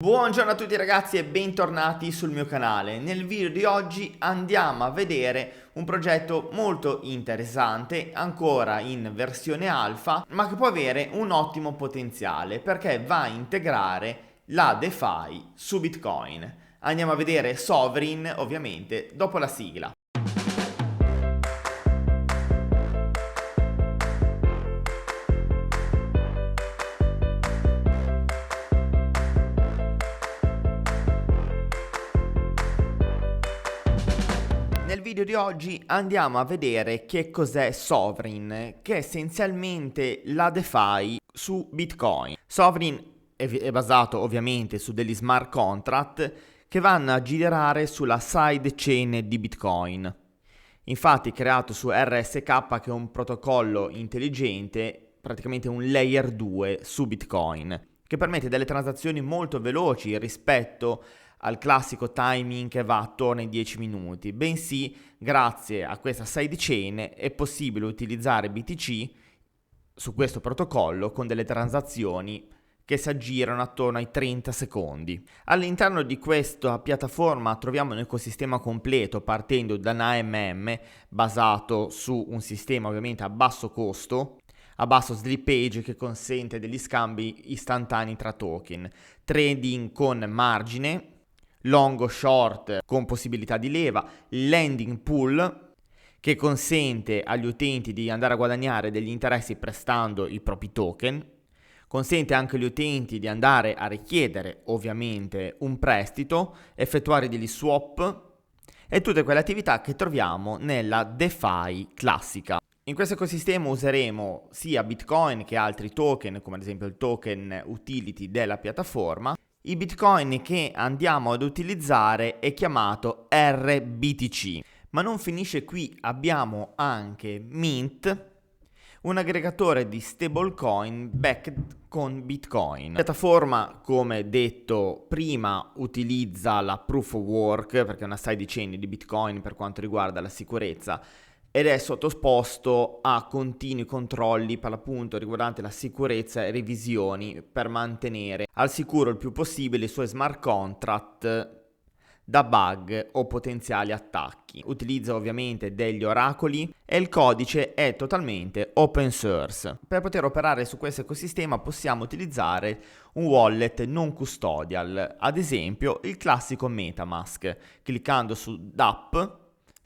Buongiorno a tutti ragazzi e bentornati sul mio canale. Nel video di oggi andiamo a vedere un progetto molto interessante, ancora in versione alfa, ma che può avere un ottimo potenziale perché va a integrare la DeFi su Bitcoin. Andiamo a vedere Sovryn ovviamente dopo la sigla. Nel video di oggi andiamo a vedere che cos'è Sovryn, che è essenzialmente la DeFi su Bitcoin. Sovryn è basato ovviamente su degli smart contract che vanno a girare sulla sidechain di Bitcoin. Infatti creato su RSK, che è un protocollo intelligente, praticamente un layer 2 su Bitcoin, che permette delle transazioni molto veloci rispetto al classico timing che va attorno ai 10 minuti, bensì grazie a questa sidechain è possibile utilizzare BTC su questo protocollo con delle transazioni che si aggirano attorno ai 30 secondi. All'interno di questa piattaforma troviamo un ecosistema completo partendo da un AMM basato su un sistema ovviamente a basso costo, a basso slippage, che consente degli scambi istantanei tra token, trading con margine, long o short con possibilità di leva, lending pool che consente agli utenti di andare a guadagnare degli interessi prestando i propri token, consente anche agli utenti di andare a richiedere ovviamente un prestito, effettuare degli swap e tutte quelle attività che troviamo nella DeFi classica. In questo ecosistema useremo sia Bitcoin che altri token, come ad esempio il token utility della piattaforma. Il Bitcoin che andiamo ad utilizzare è chiamato RBTC, ma non finisce qui, abbiamo anche Mint, un aggregatore di stablecoin backed con Bitcoin. La piattaforma, come detto prima, utilizza la Proof of Work perché è una sidechain di Bitcoin per quanto riguarda la sicurezza ed è sottoposto a continui controlli per l'appunto riguardanti la sicurezza e revisioni per mantenere al sicuro il più possibile i suoi smart contract da bug o potenziali attacchi. Utilizza ovviamente degli oracoli e il codice è totalmente open source. Per poter operare su questo ecosistema possiamo utilizzare un wallet non custodial, ad esempio il classico MetaMask. Cliccando su DApp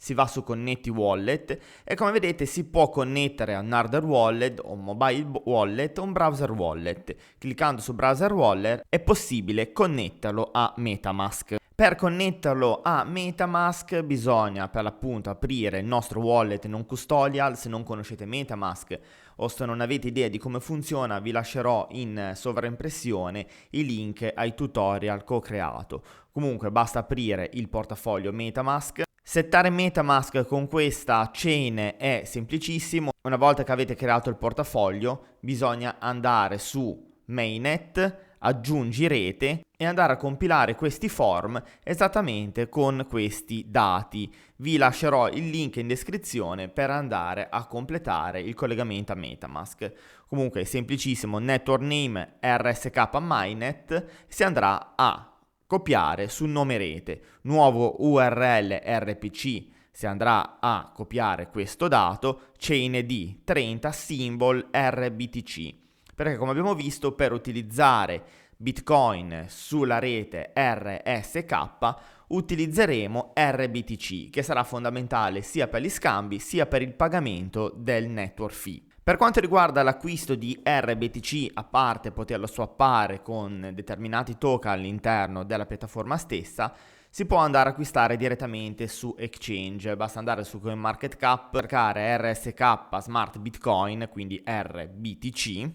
si va su Connetti Wallet e come vedete si può connettere a un hardware wallet, o un mobile wallet o un browser wallet. Cliccando su browser wallet è possibile connetterlo a MetaMask. Per connetterlo a MetaMask bisogna per l'appunto aprire il nostro wallet non custodial. Se non conoscete MetaMask o se non avete idea di come funziona, vi lascerò in sovraimpressione i link ai tutorial che ho creato. Comunque basta aprire il portafoglio MetaMask. Settare MetaMask con questa chain è semplicissimo. Una volta che avete creato il portafoglio bisogna andare su Mainnet, aggiungi rete e andare a compilare questi form esattamente con questi dati. Vi lascerò il link in descrizione per andare a completare il collegamento a MetaMask. Comunque è semplicissimo, network name RSK Mainnet, si andrà a copiare sul nome rete, nuovo URL RPC, si andrà a copiare questo dato, chain ID 30 symbol RBTC, perché come abbiamo visto per utilizzare Bitcoin sulla rete RSK utilizzeremo RBTC, che sarà fondamentale sia per gli scambi sia per il pagamento del network fee. Per quanto riguarda l'acquisto di RBTC, a parte poterlo swappare con determinati token all'interno della piattaforma stessa, si può andare a acquistare direttamente su exchange. Basta andare su CoinMarketCap, cercare RSK Smart Bitcoin, quindi RBTC,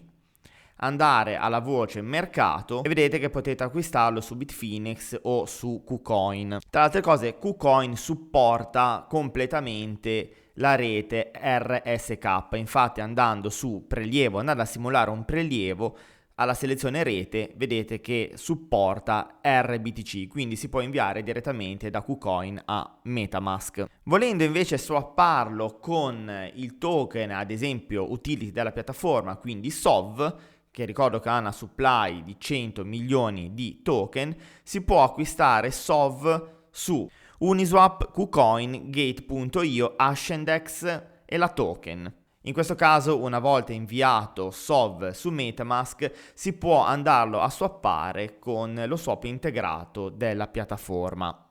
andare alla voce mercato e vedete che potete acquistarlo su Bitfinex o su KuCoin. Tra le altre cose, KuCoin supporta completamente la rete RSK, infatti andando su prelievo, andando a simulare un prelievo alla selezione rete, vedete che supporta RBTC, quindi si può inviare direttamente da KuCoin a MetaMask. Volendo invece swapparlo con il token, ad esempio utility della piattaforma, quindi SOV, che ricordo che ha una supply di 100 milioni di token, si può acquistare SOV su Uniswap, KuCoin, Gate.io, Ascendex e la token. In questo caso, una volta inviato SOV su MetaMask, si può andarlo a swappare con lo swap integrato della piattaforma.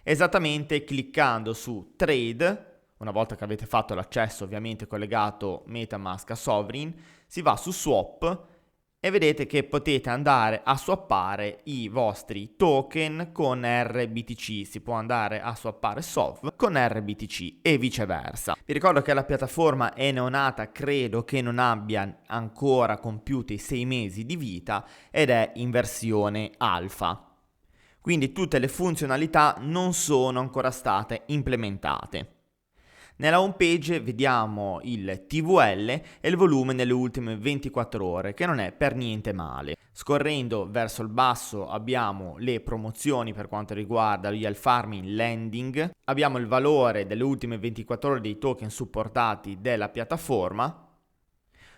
Esattamente cliccando su Trade, una volta che avete fatto l'accesso ovviamente collegato MetaMask a Sovereign, si va su Swap e vedete che potete andare a swappare i vostri token con RBTC. Si può andare a swappare SOV con RBTC e viceversa. Vi ricordo che la piattaforma è neonata, credo che non abbia ancora compiuto i 6 mesi di vita ed è in versione alfa. Quindi tutte le funzionalità non sono ancora state implementate. Nella home page vediamo il TVL e il volume nelle ultime 24 ore, che non è per niente male. Scorrendo verso il basso abbiamo le promozioni per quanto riguarda il farming lending, abbiamo il valore delle ultime 24 ore dei token supportati della piattaforma.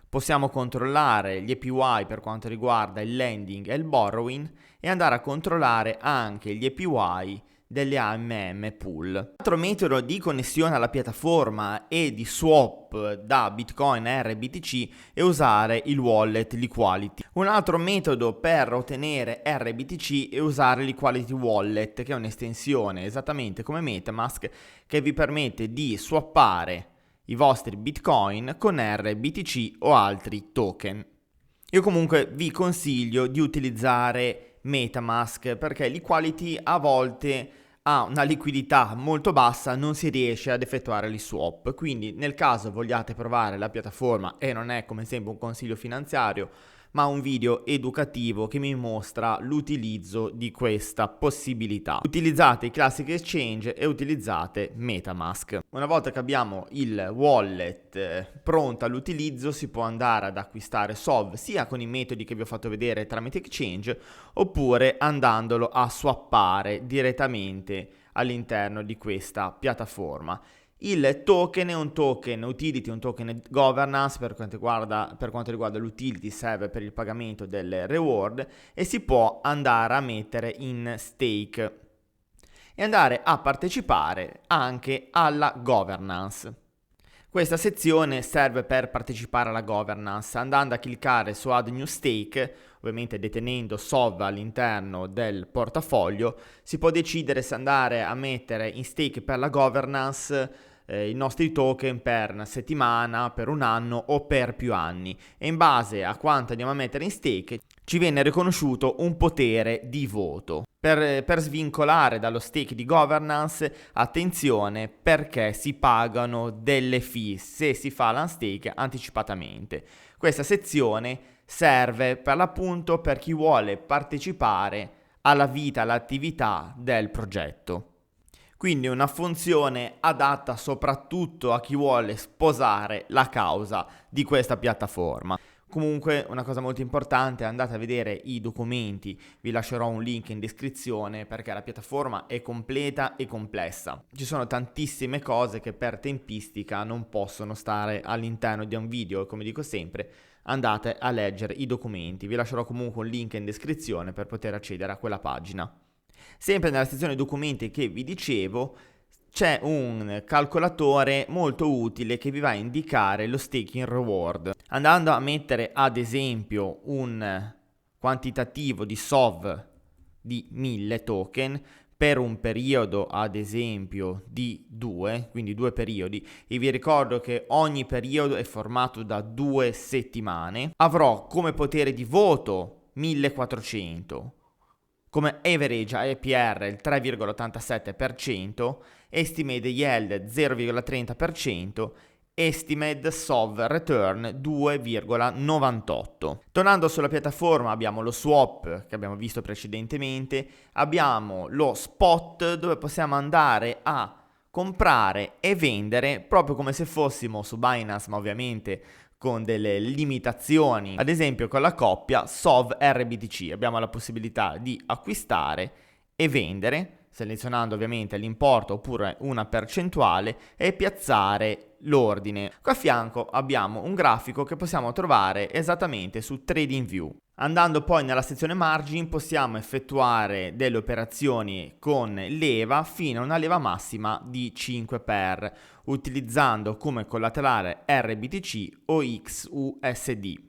Possiamo controllare gli APY per quanto riguarda il lending e il borrowing e andare a controllare anche gli APY delle AMM pool. Un altro metodo di connessione alla piattaforma e di swap da Bitcoin a RBTC è usare il wallet Liquality. Un altro metodo per ottenere RBTC è usare l'Equality Wallet, che è un'estensione esattamente come MetaMask che vi permette di swappare i vostri Bitcoin con RBTC o altri token. Io comunque vi consiglio di utilizzare MetaMask perché l'Equality a volte ha una liquidità molto bassa, non si riesce ad effettuare gli swap, quindi nel caso vogliate provare la piattaforma, e non è come sempre un consiglio finanziario, ma un video educativo che mi mostra l'utilizzo di questa possibilità. Utilizzate i classic exchange e utilizzate MetaMask. Una volta che abbiamo il wallet pronto all'utilizzo, si può andare ad acquistare SOV sia con i metodi che vi ho fatto vedere tramite exchange, oppure andandolo a swappare direttamente all'interno di questa piattaforma. Il token è un token utility, un token governance per quanto riguarda l'utility, serve per il pagamento delle reward e si può andare a mettere in stake e andare a partecipare anche alla governance. Questa sezione serve per partecipare alla governance. Andando a cliccare su Add New Stake, ovviamente detenendo SOV all'interno del portafoglio, si può decidere se andare a mettere in stake per la governance i nostri token per una settimana, per un anno o per più anni, e in base a quanto andiamo a mettere in stake ci viene riconosciuto un potere di voto. Per svincolare dallo stake di governance, attenzione perché si pagano delle fee se si fa l'unstake anticipatamente. Questa sezione serve per l'appunto per chi vuole partecipare alla vita, all'attività del progetto. Quindi una funzione adatta soprattutto a chi vuole sposare la causa di questa piattaforma. Comunque una cosa molto importante, andate a vedere i documenti, vi lascerò un link in descrizione perché la piattaforma è completa e complessa. Ci sono tantissime cose che per tempistica non possono stare all'interno di un video e, come dico sempre, andate a leggere i documenti. Vi lascerò comunque un link in descrizione per poter accedere a quella pagina. Sempre nella sezione documenti che vi dicevo c'è un calcolatore molto utile che vi va a indicare lo staking reward. Andando a mettere ad esempio un quantitativo di SOV di 1000 token per un periodo ad esempio di 2, quindi 2 periodi, e vi ricordo che ogni periodo è formato da 2 settimane, avrò come potere di voto 1400. Come average APR il 3,87%, estimate yield 0,30%, estimate SOV return 2,98%. Tornando sulla piattaforma abbiamo lo swap che abbiamo visto precedentemente, abbiamo lo spot dove possiamo andare a comprare e vendere proprio come se fossimo su Binance, ma ovviamente con delle limitazioni. Ad esempio con la coppia SOV RBTC abbiamo la possibilità di acquistare e vendere selezionando ovviamente l'importo oppure una percentuale, e piazzare l'ordine. Qua a fianco abbiamo un grafico che possiamo trovare esattamente su TradingView. Andando poi nella sezione margin possiamo effettuare delle operazioni con leva fino a una leva massima di 5 per, utilizzando come collaterale RBTC o XUSD.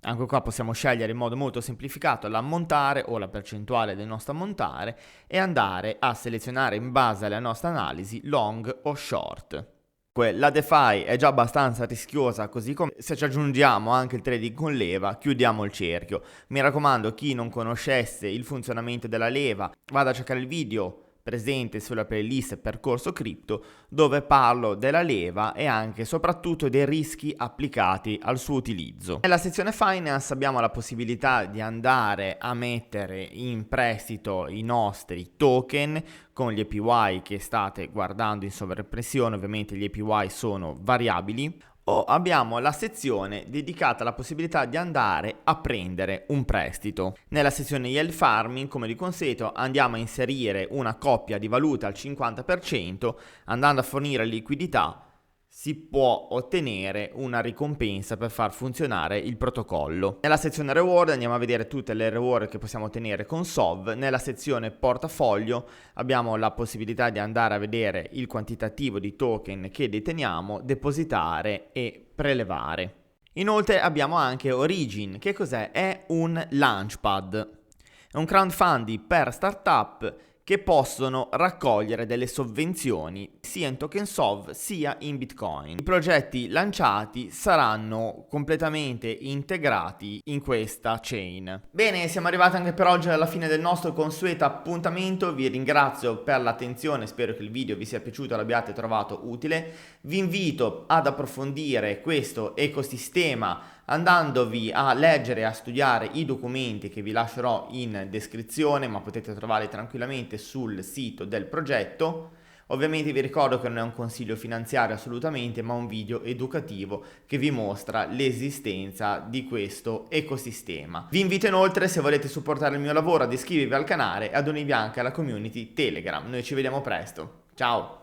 Anche qua possiamo scegliere in modo molto semplificato l'ammontare o la percentuale del nostro ammontare e andare a selezionare in base alla nostra analisi long o short. La DeFi è già abbastanza rischiosa, così come se ci aggiungiamo anche il trading con leva, chiudiamo il cerchio. Mi raccomando, chi non conoscesse il funzionamento della leva, vada a cercare il video presente sulla playlist Percorso Cripto, dove parlo della leva e anche e soprattutto dei rischi applicati al suo utilizzo. Nella sezione Finance abbiamo la possibilità di andare a mettere in prestito i nostri token con gli APY che state guardando in sovraimpressione. Ovviamente gli APY sono variabili. O abbiamo la sezione dedicata alla possibilità di andare a prendere un prestito. Nella sezione Yield Farming, come di consueto, andiamo a inserire una coppia di valuta al 50%, andando a fornire liquidità si può ottenere una ricompensa per far funzionare il protocollo. Nella sezione reward andiamo a vedere tutte le reward che possiamo ottenere con SOV. Nella sezione portafoglio abbiamo la possibilità di andare a vedere il quantitativo di token che deteniamo, depositare e prelevare. Inoltre abbiamo anche Origin. Che cos'è? È un launchpad. È un crowdfunding per startup che possono raccogliere delle sovvenzioni sia in token SOV sia in Bitcoin. I progetti lanciati saranno completamente integrati in questa chain. Bene, siamo arrivati anche per oggi alla fine del nostro consueto appuntamento. Vi ringrazio per l'attenzione, spero che il video vi sia piaciuto e l'abbiate trovato utile. Vi invito ad approfondire questo ecosistema andandovi a leggere e a studiare i documenti che vi lascerò in descrizione, ma potete trovarli tranquillamente sul sito del progetto. Ovviamente vi ricordo che non è un consiglio finanziario assolutamente, ma un video educativo che vi mostra l'esistenza di questo ecosistema. Vi invito inoltre, se volete supportare il mio lavoro, ad iscrivervi al canale e ad unirvi anche alla community Telegram. Noi ci vediamo presto. Ciao!